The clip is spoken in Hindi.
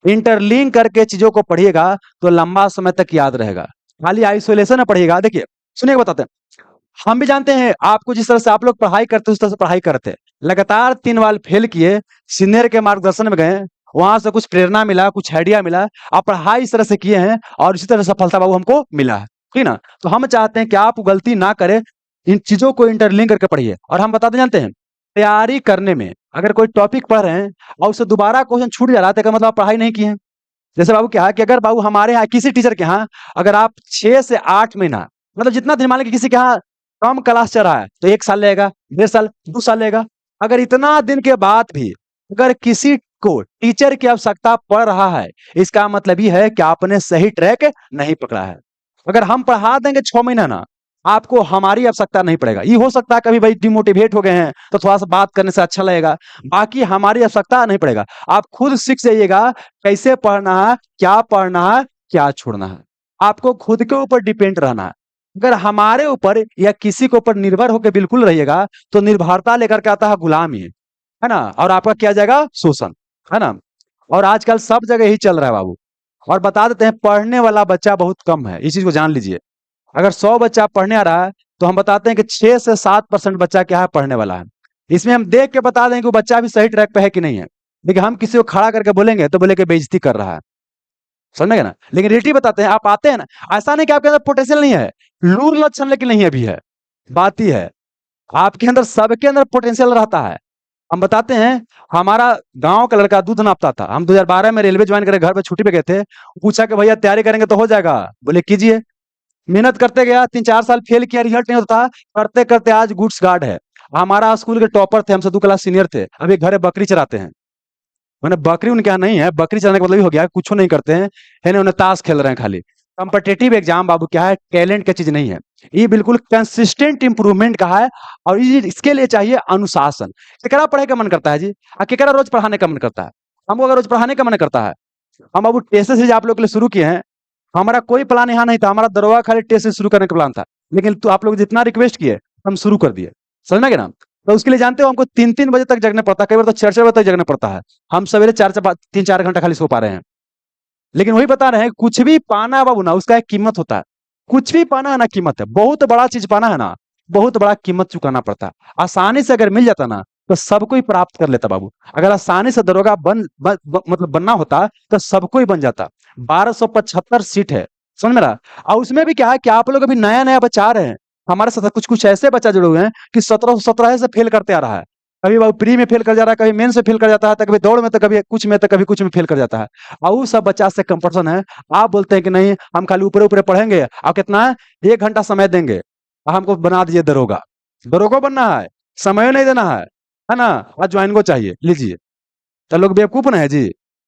इंटरलिंक करके चीजों को पढ़िएगा तो लंबा समय तक याद रहेगा। खाली आइसोलेशन में पढ़िएगा, देखिए सुनिए बताते हैं। हम भी जानते हैं आपको जिस तरह से आप लोग पढ़ाई करते उस तरह से पढ़ाई करते हैं। लगातार 3 बार फेल किए, सीनियर के मार्गदर्शन में गए, वहां से कुछ प्रेरणा मिला, कुछ आइडिया मिला, आप पढ़ाई इस तरह से किए हैं और इसी तरह सफलता बाबू हमको मिला है, ठीक ना। तो हम चाहते हैं कि आप गलती ना करें, इन चीजों को इंटरलिंक करके पढ़िए। और हम बताते जानते हैं, तैयारी करने में अगर कोई टॉपिक पढ़ रहे हैं और उससे दोबारा क्वेश्चन छूट जा रहा है तो मतलब आप पढ़ाई नहीं किए हैं। जैसे बाबू क्या है कि अगर बाबू हमारे यहाँ किसी टीचर के यहाँ अगर आप 6 से 8 महीना, मतलब जितना दिन मान लें कि किसी के यहाँ कम क्लास चल रहा है तो 1 साल लगेगा, 1.5 साल, 2 साल लगेगा। अगर इतना दिन के बाद भी अगर किसी को टीचर की आवश्यकता पड़ रहा है, इसका मतलब ये है कि आपने सही ट्रैक नहीं पकड़ा है। अगर हम पढ़ा देंगे 6 महीना ना, आपको हमारी आवश्यकता नहीं पड़ेगा। ये हो सकता है कभी भाई डिमोटिवेट हो गए हैं तो थोड़ा सा बात करने से अच्छा लगेगा, बाकी हमारी आवश्यकता नहीं पड़ेगा। आप खुद सीख जाइएगा कैसे पढ़ना है, क्या छोड़ना है। आपको खुद के ऊपर डिपेंड रहना है। अगर हमारे ऊपर या किसी के ऊपर निर्भर होकर बिल्कुल रहिएगा तो निर्भरता लेकर के आता है गुलामी, है ना, और आपका क्या जाएगा, शोषण, है ना। और आजकल सब जगह ही चल रहा है बाबू। और बता देते हैं, पढ़ने वाला बच्चा बहुत कम है, इस चीज को जान लीजिए। अगर 100 बच्चा पढ़ने आ रहा है तो हम बताते हैं कि 6 से 7% बच्चा क्या है, पढ़ने वाला है। इसमें हम देख के बता दें कि वो बच्चा भी सही ट्रैक पे है कि नहीं है। लेकिन हम किसी को खड़ा करके बोलेंगे तो बोले कि बेइज्जती कर रहा है, समझ गए ना। लेकिन रियलिटी बताते हैं, आप आते हैं ना, ऐसा नहीं कि आपके अंदर पोटेंशियल नहीं है, लूर लक्षण लेकिन नहीं अभी है। बात ही है, आपके अंदर सबके अंदर पोटेंशियल रहता है। हम बताते हैं, हमारा गांव का लड़का दूध नापता था। हम 2012 में रेलवे ज्वाइन करे, घर पे छुट्टी पे गए थे, पूछा कि भैया तैयारी करेंगे तो हो जाएगा, बोले कीजिए। मेहनत करते गया, 3-4 साल फेल किया, रिजल्ट नहीं होता, करते करते आज गुड्स गार्ड है। हमारा स्कूल के टॉपर थे, हमसे 2 क्लास सीनियर थे, अभी घरे बकरी चराते हैं। मैंने बकरी उनके यहाँ नहीं है, बकरी चलाने का मतलब ही हो गया कुछ नहीं करते हैं, है ना, उन्हें ताश खेल रहे हैं खाली। कॉम्पिटेटिव एग्जाम बाबू क्या है, टैलेंट की चीज नहीं है, ये बिल्कुल कंसिस्टेंट इंप्रूवमेंट का है। और इसके लिए चाहिए अनुशासन। केकरा पढ़ने का मन करता है जी, और केकरा रोज पढ़ाने का मन करता है। हमको अगर रोज पढ़ाने का मन करता है, हम बाबू टेस्ट सीरीज आप लोग के लिए शुरू किए हैं। हमारा कोई प्लान यहाँ नहीं था, हमारा दरोगा खाली टेस्ट से शुरू करने का प्लान था, लेकिन तो आप लोग जितना रिक्वेस्ट किए हम शुरू कर दिए, समझ में गए ना। तो उसके लिए जानते हो हमको 3-3 बजे तक जगना पड़ता है, कई बार तो 4-4 बजे तक जगना पड़ता है। हम सवेरे 3-4 घंटा खाली सो पा रहे हैं। लेकिन वही बता रहे हैं, कुछ भी पाना है बाबू ना, उसका एक कीमत होता है। कुछ भी पाना है ना, कीमत है। बहुत बड़ा चीज पाना है ना, बहुत बड़ा कीमत चुकाना पड़ता है। आसानी से अगर मिल जाता ना तो सब कोई प्राप्त कर लेता बाबू। अगर आसानी से दरोगा मतलब बनना होता तो सब कोई बन जाता। 1275 सीट है, समझ में रहा। और उसमें भी क्या है कि आप लोग अभी नया नया बचा रहे हैं। हमारे साथ कुछ कुछ ऐसे बच्चा जुड़े हुए हैं कि 17 से फेल करते आ रहा है। कभी बाबू प्री में फेल कर जा रहा है, कभी मेन से फेल कर जाता है, तो कभी दौड़ में, तो कभी कुछ में, तो कभी कुछ में फेल कर जाता है। और वो सब बच्चा से कंपटीशन है। आप बोलते हैं कि नहीं हम खाली ऊपर ऊपर पढ़ेंगे, और कितना है, 1 घंटा समय देंगे और हमको बना दीजिए दरोगा। दरोगा बनना है, समय नहीं देना है ना, और ज्वाइन को चाहिए, लीजिए। तो लोग बेवकूफ ना है जी।